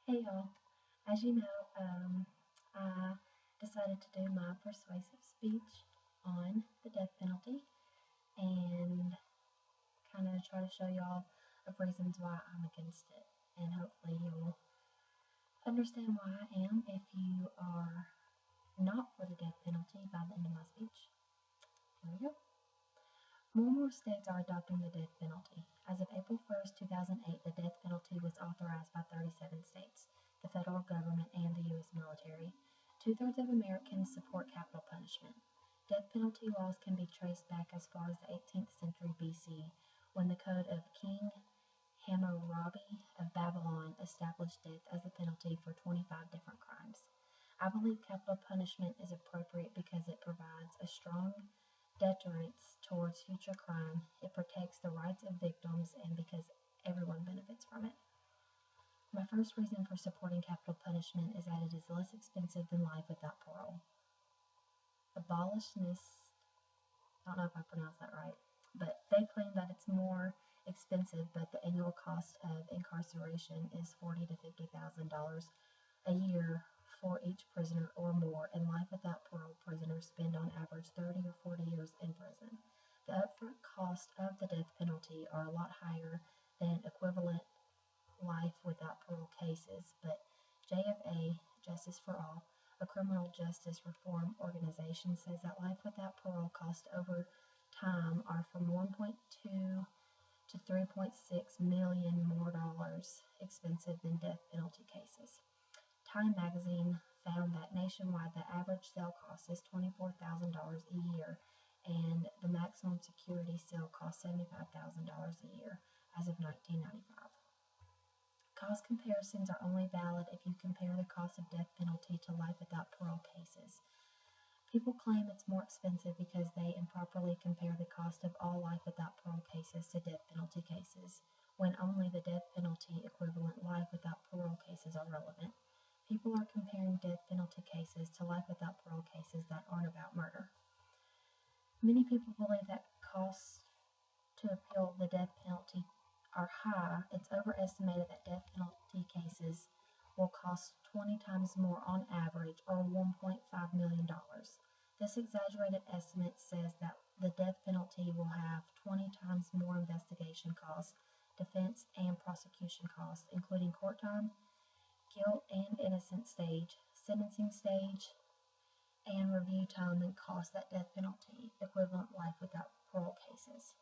Hey y'all, as you know, I decided to do my persuasive speech on the death penalty and kind of try to show y'all of reasons why I'm against it. And hopefully you'll understand why I am if you are not for the death penalty by the end of my speech. Here we go. More and more states are adopting the death penalty. As of April 1st, 2008, the death penalty was authorized by 37 states, the federal government, and the U.S. military. Two-thirds of Americans support capital punishment. Death penalty laws can be traced back as far as the 18th century BC, when the code of King Hammurabi of Babylon established death as a penalty for 25 different crimes. I believe capital punishment is appropriate because it provides a strong deterrence towards future crime, it protects the rights of victims, and because everyone benefits from it. My first reason for supporting capital punishment is that it is less expensive than life without parole. Abolitionists, I don't know if I pronounced that right, but they claim that it's more expensive, but the annual cost of incarceration is $40,000 to $50,000 a year for each prisoner or more, and life without parole prisoners spend on average 30 or 40 years in prison. The upfront cost of the death penalty are a lot higher than equivalent life without parole cases, but JFA, Justice for All, a criminal justice reform organization, says that life without parole costs over time are from 1.2 to 3.6 million more dollars expensive than death penalty cases. Time magazine found that nationwide the average cell cost is $24,000 a year, and the maximum security cell costs $75,000 a year as of 1995. Cost comparisons are only valid if you compare the cost of death penalty to life without parole cases. People claim it's more expensive because they improperly compare the cost of all life without parole cases to death penalty cases, when only the death penalty equivalent life without parole cases are relevant. People are comparing death penalty cases to life without parole cases that aren't about murder. Many people believe that costs to appeal the death penalty are high. It's overestimated that death penalty cases will cost 20 times more on average, or $1.5 million. This exaggerated estimate says that the death penalty will have 20 times more investigation costs, defense and prosecution costs, including court time, guilt and innocence stage, sentencing stage, and review time than cost that death penalty equivalent life without parole cases.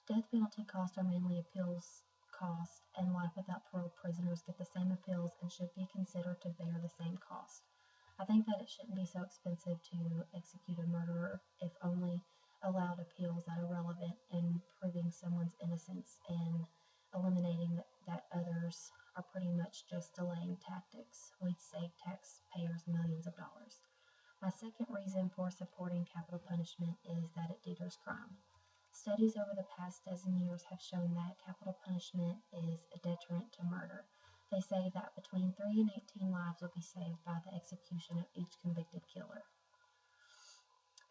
Death penalty costs are mainly appeals cost, and life without parole prisoners get the same appeals and should be considered to bear the same cost. I think that it shouldn't be so expensive to execute a murderer if only allowed appeals that are relevant in proving someone's innocence and eliminating that others are pretty much just delaying tactics. We'd save taxpayers millions of dollars. My second reason for supporting capital punishment is that it deters crime. Studies over the past dozen years have shown that capital punishment is a deterrent to murder. They say that between 3 and 18 lives will be saved by the execution of each convicted killer.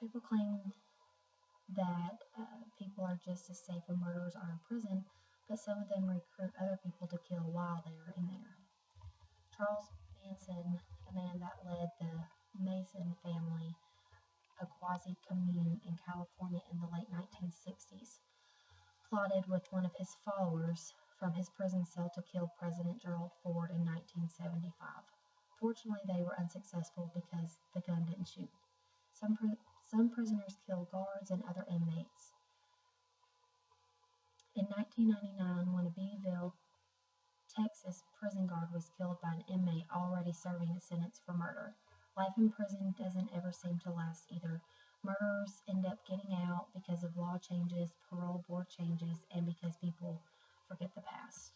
People claim that people are just as safe when murderers are in prison, but some of them recruit other people to kill while they are in there. Charles Manson, a man that led the Mason family, a quasi-commune in California in the late 1960s, plotted with one of his followers from his prison cell to kill President Gerald Ford in 1975. Fortunately, they were unsuccessful because the gun didn't shoot. Some prisoners kill guards and other inmates. In 1999, when a Beeville, Texas prison guard was killed by an inmate already serving a sentence for murder. Life in prison doesn't ever seem to last either. Murderers end up getting out because of law changes, parole board changes, and because people forget the past.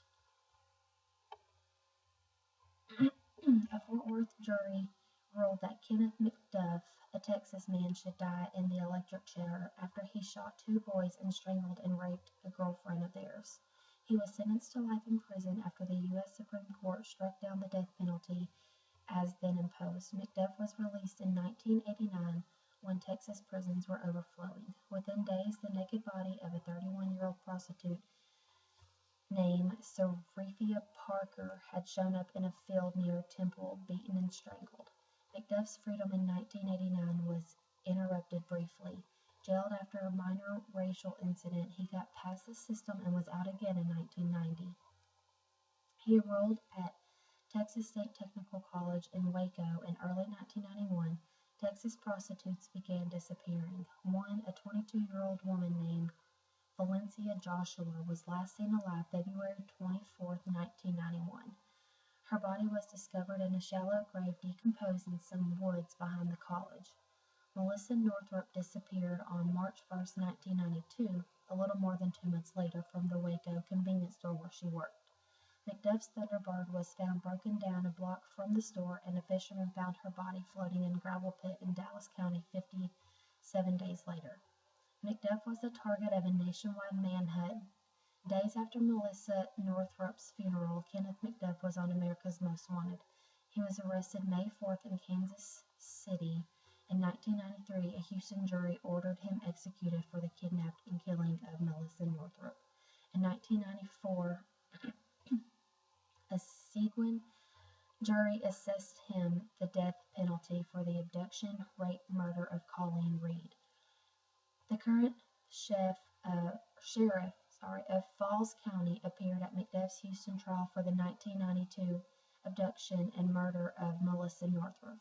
A Fort Worth jury ruled that Kenneth McDuff, a Texas man, should die in the electric chair after he shot 2 boys and strangled and raped a girlfriend of theirs. He was sentenced to life in prison after the U.S. Supreme Court struck down the death penalty as then imposed. McDuff was released in 1989 when Texas prisons were overflowing. Within days, the naked body of a 31-year-old prostitute named Serifia Parker had shown up in a field near Temple, beaten and strangled. McDuff's freedom in 1989 was interrupted briefly. Jailed after a minor racial incident, he got past the system and was out again in 1990. He enrolled at Texas State Technical College in Waco in early 1991. Texas prostitutes began disappearing. One, a 22-year-old woman named Valencia Joshua, was last seen alive February 24, 1991. Her body was discovered in a shallow grave decomposed in some woods behind the college. Melissa Northrup disappeared on March 1, 1992, a little more than 2 months later, from the Waco convenience store where she worked. McDuff's Thunderbird was found broken down a block from the store, and a fisherman found her body floating in a gravel pit in Dallas County 57 days later. McDuff was the target of a nationwide manhunt. Days after Melissa Northrup's funeral, Kenneth McDuff was on America's Most Wanted. He was arrested May 4th in Kansas City. In 1993, a Houston jury ordered him executed for the kidnapping and killing of Melissa Northrup. In 1994, a Seguin jury assessed him the death penalty for the abduction, rape, murder of Colleen Reed. The current sheriff of Falls County appeared at McDuff's Houston trial for the 1992 abduction and murder of Melissa Northrup.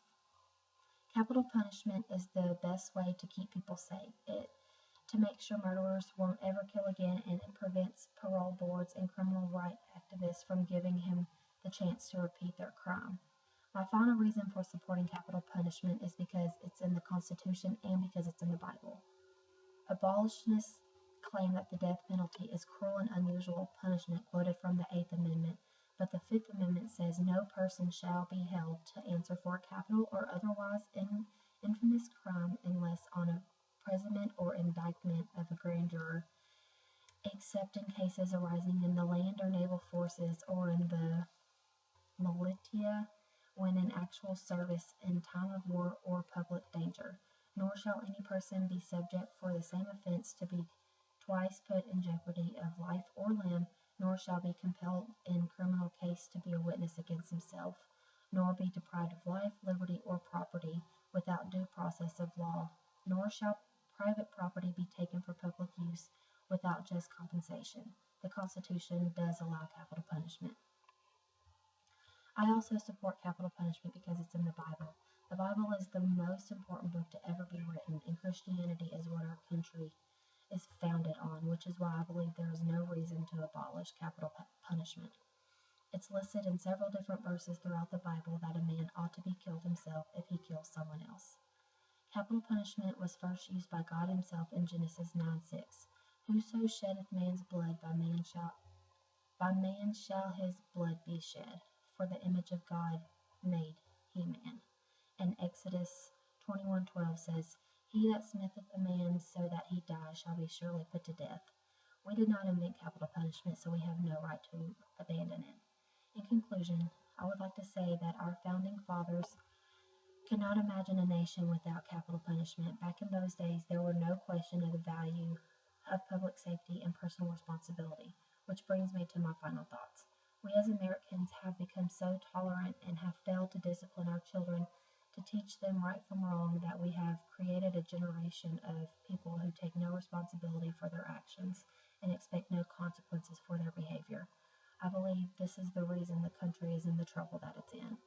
Capital punishment is the best way to keep people safe. To make sure murderers won't ever kill again, and it prevents parole boards and criminal rights activists from giving him the chance to repeat their crime. My final reason for supporting capital punishment is because it's in the Constitution and because it's in the Bible. Abolitionists claim that the death penalty is cruel and unusual punishment quoted from the Eighth Amendment, but the Fifth Amendment says no person shall be held to answer for a capital or otherwise infamous crime unless on a presentment or indictment of a grand juror, except in cases arising in the land or naval forces or in the militia when in actual service in time of war or public danger. Nor shall any person be subject for the same offense to be twice put in jeopardy of life or limb, nor shall be compelled in criminal case to be a witness against himself, nor be deprived of life, liberty, or property without due process of law, nor shall private property be taken for public use without just compensation. The Constitution does allow capital punishment. I also support capital punishment because it's in the Bible. The Bible is the most important book to ever be written, and Christianity is what our country is founded on, which is why I believe there is no reason to abolish capital punishment. It's listed in several different verses throughout the Bible that a man ought to be killed himself if he kills someone else. Capital punishment was first used by God himself in Genesis 9:6. Whoso sheddeth man's blood, by man shall his blood be shed, for the image of God made he man. And Exodus 21:12 says, He that smitheth a man so that he die shall be surely put to death. We did not invent capital punishment, so we have no right to abandon it. In conclusion, I would like to say that our founding fathers could not imagine a nation without capital punishment. Back in those days, there were no question of the value of public safety and personal responsibility, which brings me to my final thoughts. We as Americans have become so tolerant and have failed to discipline our children to teach them right from wrong that we have created a generation of people who take no responsibility for their actions and expect no consequences for their behavior. I believe this is the reason the country is in the trouble that it's in.